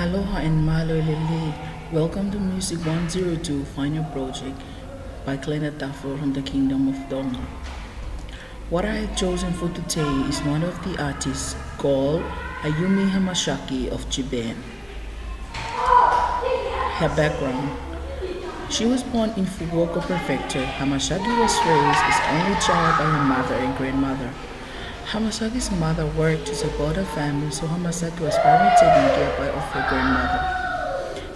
Aloha and malo lili. Welcome to Music 102 Final Project by Clena Tafo from the Kingdom of Tonga. What I have chosen for today is one of the artists called Ayumi Hamasaki of Japan. Her background. She was born in Fukuoka Prefecture. Hamasaki was raised as only child by her mother and grandmother. Hamasaki's mother worked to support her family, so Hamasaki was primarily taken care of her grandmother.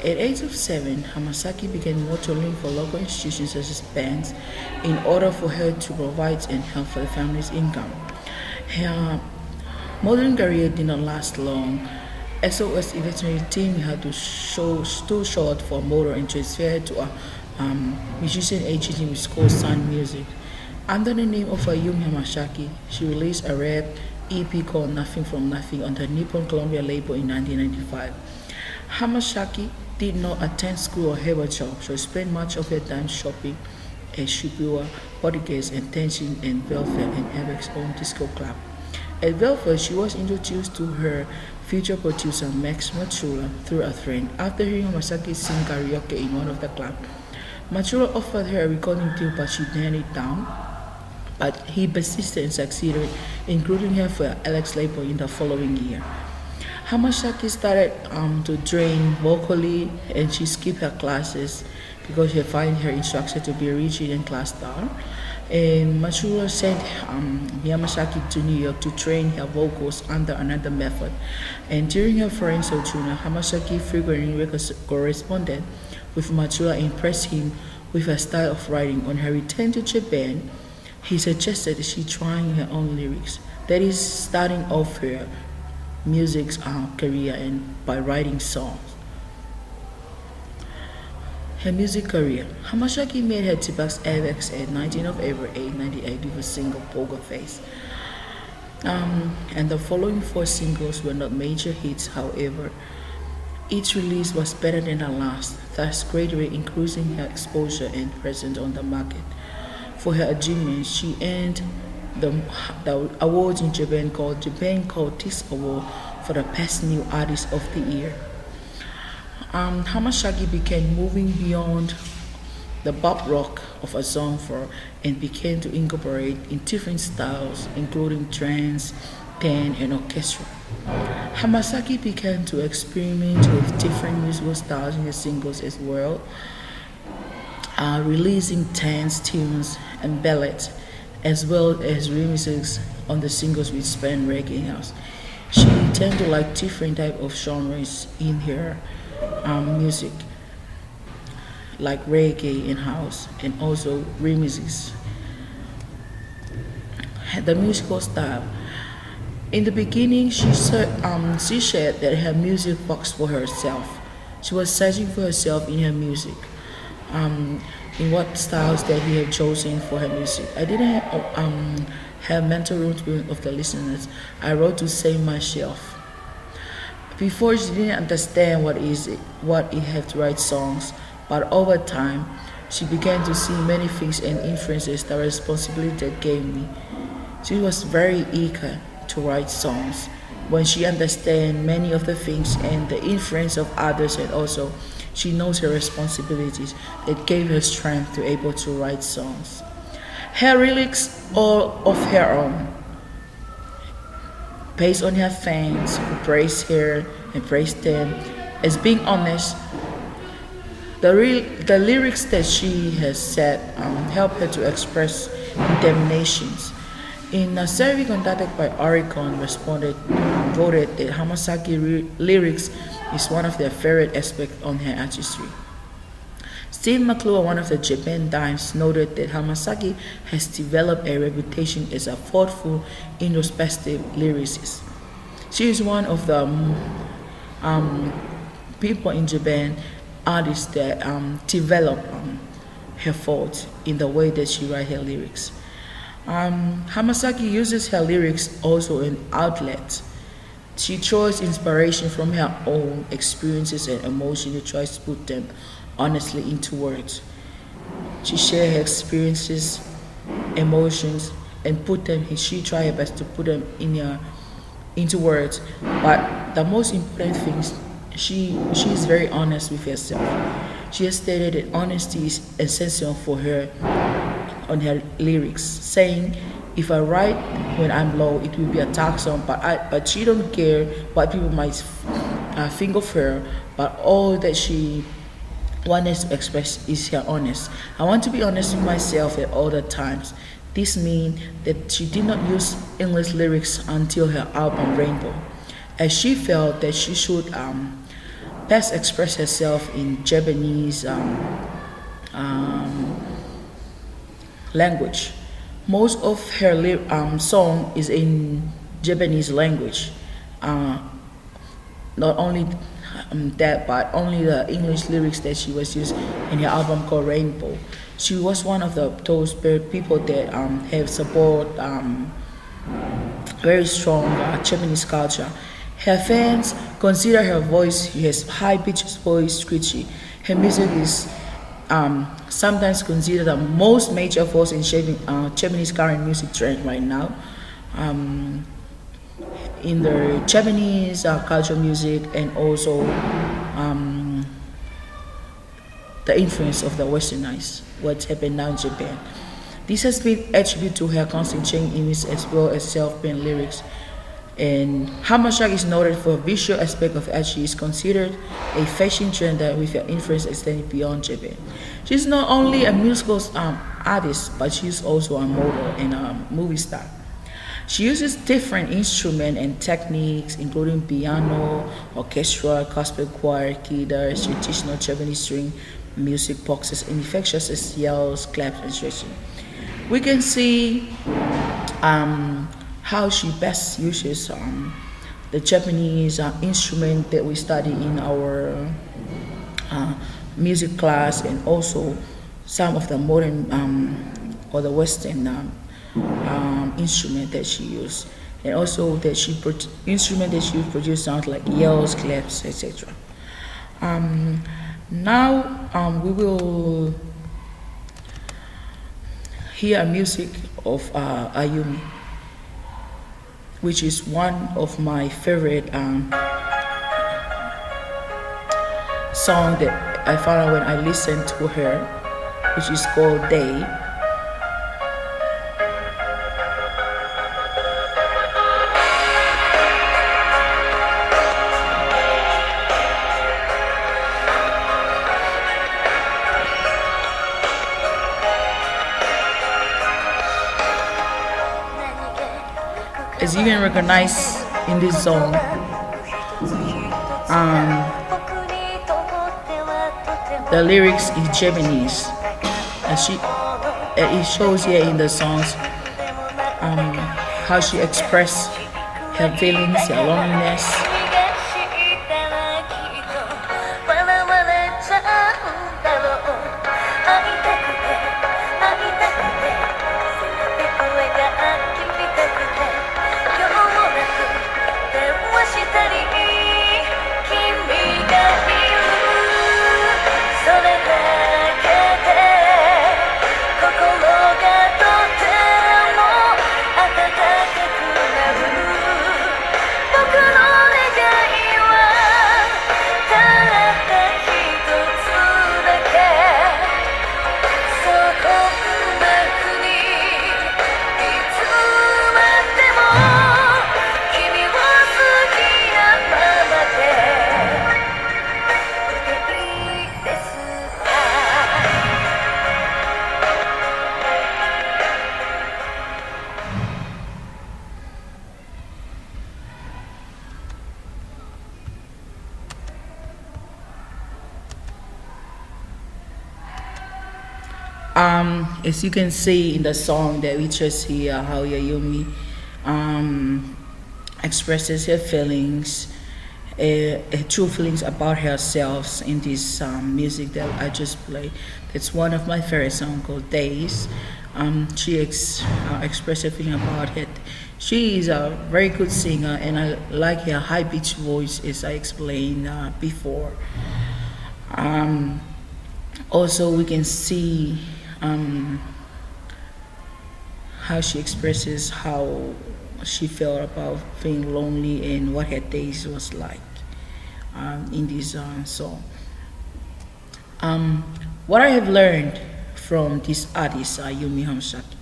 At age of 7, Hamasaki began modeling for local institutions such as bands in order for her to provide and help for the family's income. Her modeling career did not last long. SOS eventually teamed her to too short for a model and transferred to a musician agency which is called Sun Music. Under the name of Ayumi Hamasaki, she released a rap EP called Nothing from Nothing on the Nippon Columbia label in 1995. Hamasaki did not attend school or have a job, so spent much of her time shopping at Shibuya, Boutiques, and Tenshin and Velvet and Avex's own disco club. At Velvet, she was introduced to her future producer Max Matsura through a friend. After hearing Hamasaki sing karaoke in one of the clubs, Matsura offered her a recording deal, but she turned it down. But he persisted and succeeded, including her for Alex label in the following year. Hamasaki started to train vocally, and she skipped her classes because she found her instructor to be a rigid and class star. And Matsura sent Hamasaki to New York to train her vocals under another method. And during her foreign sojourn, Hamasaki frequently corresponded with Matsura and impressed him with her style of writing. On her return to Japan, he suggested she try her own lyrics, that is, starting off her music career and by writing songs. Her music career. Hamasaki made her debut at Avex at 19 of April 1998 with a single Poker Face. And the following 4 singles were not major hits, however. Each release was better than the last, thus greatly increasing her exposure and presence on the market. For her achievements, she earned the award in Japan called Japan Coatis Award for the Best New Artist of the Year. Hamasaki began moving beyond the pop rock of a genre and began to incorporate in different styles, including trance, band, and orchestra. Hamasaki began to experiment with different musical styles in the singles as well, releasing dance tunes and ballads, as well as remixes on the singles which span reggae house. She tended to like different type of genres in her music, like reggae and house, and also remixes. The musical style. In the beginning, she shared that her music works for herself. She was searching for herself in her music. In what styles that he had chosen for her music. I didn't have mental room of the listeners. I wrote to save myself. Before she didn't understand what it had to write songs, but over time she began to see many things and influences the responsibility that gave me. She was very eager to write songs when she understand many of the things and the influence of others, and also she knows her responsibilities that gave her strength to able to write songs. Her lyrics all of her own, based on her fans who praise her and praise them. As being honest, the lyrics that she has said help her to express determinations. In a survey conducted by Oricon, voted that Hamasaki lyrics is one of their favorite aspects on her artistry. Steve McClure, one of the Japan Times, noted that Hamasaki has developed a reputation as a thoughtful, introspective lyricist. She is one of the people in Japan, artists that develop her thoughts in the way that she writes her lyrics. Hamasaki uses her lyrics also an outlet. She draws inspiration from her own experiences and emotions and tries to put them honestly into words. She shares her experiences, emotions, and she tries her best to put them into words. But the most important thing She is very honest with herself. She has stated that honesty is essential for her on her lyrics, saying, "If I write when I'm low, it will be a dark song, but she don't care what people might think of her. But all that she wanted to express is her honest. I want to be honest with myself at all the times." This means that she did not use English lyrics until her album Rainbow, as she felt that she should best express herself in Japanese language. Most of her song is in Japanese language. Uh, Not only that, but only the English lyrics that she was used in her album called Rainbow. She was one of those people that have support very strong Japanese culture. Her fans consider her voice, her high-pitched voice, screechy. Her music is sometimes considered the most major force in shaping Japanese current music trend right now. Um, in the Japanese culture music, and also um, the influence of the westernized, what's happened now in Japan. This has been attributed to her constant change image as well as self-penned lyrics. And Hamasaki is noted for a visual aspect of art. She is considered a fashion trender with her influence extending beyond Japan. She's not only a musical artist, but she's also a model and a movie star. She uses different instruments and techniques, including piano, orchestra, gospel choir, guitars, traditional Japanese string music boxes, and effects such as yells, claps, and stretching. We can see how she best uses the Japanese instrument that we study in our music class, and also some of the modern or the Western instrument that she used, and also that instrument that she produced sounds like yells, claps, etc. Now we will hear music of Ayumi, which is one of my favorite song that I found out when I listened to her, which is called Day. As you can recognize in this song, the lyrics is Japanese, and it shows here in the songs how she expressed her feelings, her loneliness. As you can see in the song that we just hear, how Yayumi expresses her feelings, true feelings about herself in this music that I just played. It's one of my favorite songs called Days. She expressed her feeling about it. She is a very good singer, and I like her high-pitched voice, as I explained before. Also, we can see how she expresses how she felt about being lonely and what her days was like. in this song. Um, what I have learned from this artist, Yumi Hamasaki,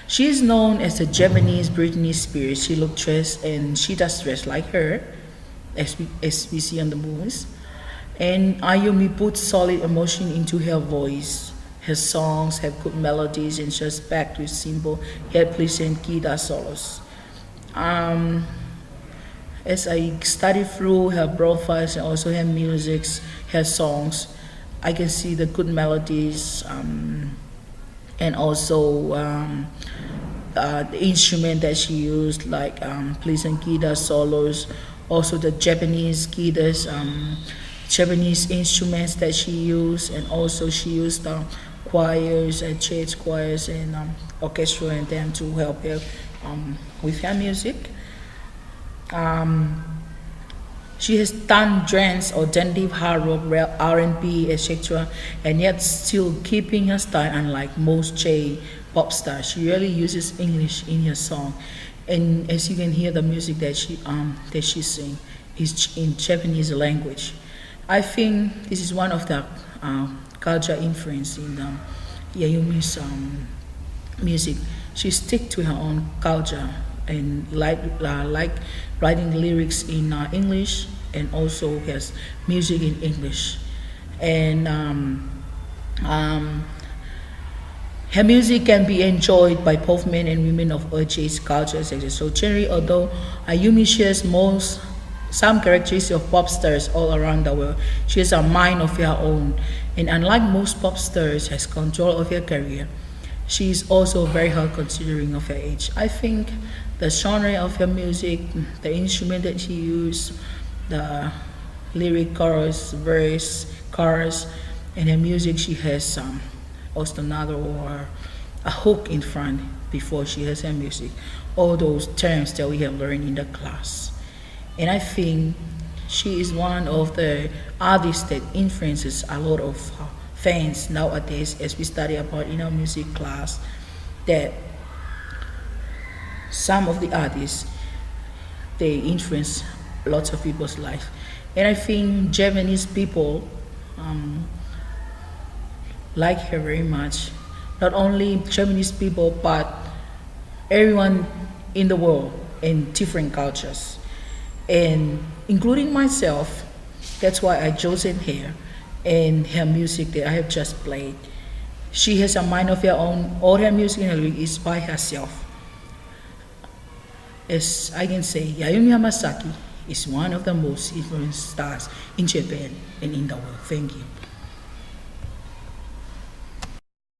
she is known as the Japanese Britney Spears. She looks dressed and she does dress like her, as we see on the movies. And Ayumi puts solid emotion into her voice. Her songs have good melodies and just back to simple yet pleasant guitar solos. Um, as I study through her profiles and also her musics, her songs, I can see the good melodies and also the instrument that she used, like pleasant guitar solos, also the Japanese guitars, Japanese instruments that she used, and also she used choirs and church choirs and orchestra and them to help her with her music. Um, she has done trance, alternative hard rock, R&B, etc., and yet still keeping her style. Unlike most J pop stars, she really uses English in her song, and as you can hear, the music that she sing is in Japanese language. I think this is one of the culture influence in Yayumi's music. She stick to her own culture and like writing lyrics in English and also has music in English. And um, her music can be enjoyed by both men and women of all age, cultures, etc. So generally, although Ayumi shares some characteristics of pop stars all around the world, she has a mind of her own, and unlike most pop stars, has control of her career. She is also very hard considering of her age. I think the genre of her music, the instrument that she used, the lyric, chorus, verse, chorus, and her music, she has ostinato or a hook in front before she has her music. All those terms that we have learned in the class. And I think she is one of the artists that influences a lot of fans nowadays as we study about in our music class, that some of the artists, they influence lots of people's life. And I think Japanese people um, like her very much. Not only Japanese people, but everyone in the world in different cultures, and including myself. That's why I chosen her and her music that I have just played. She has a mind of her own. All her music and her lyric is by herself. As I can say, Yayumi Hamasaki is one of the most influential stars in Japan and in the world. Thank you.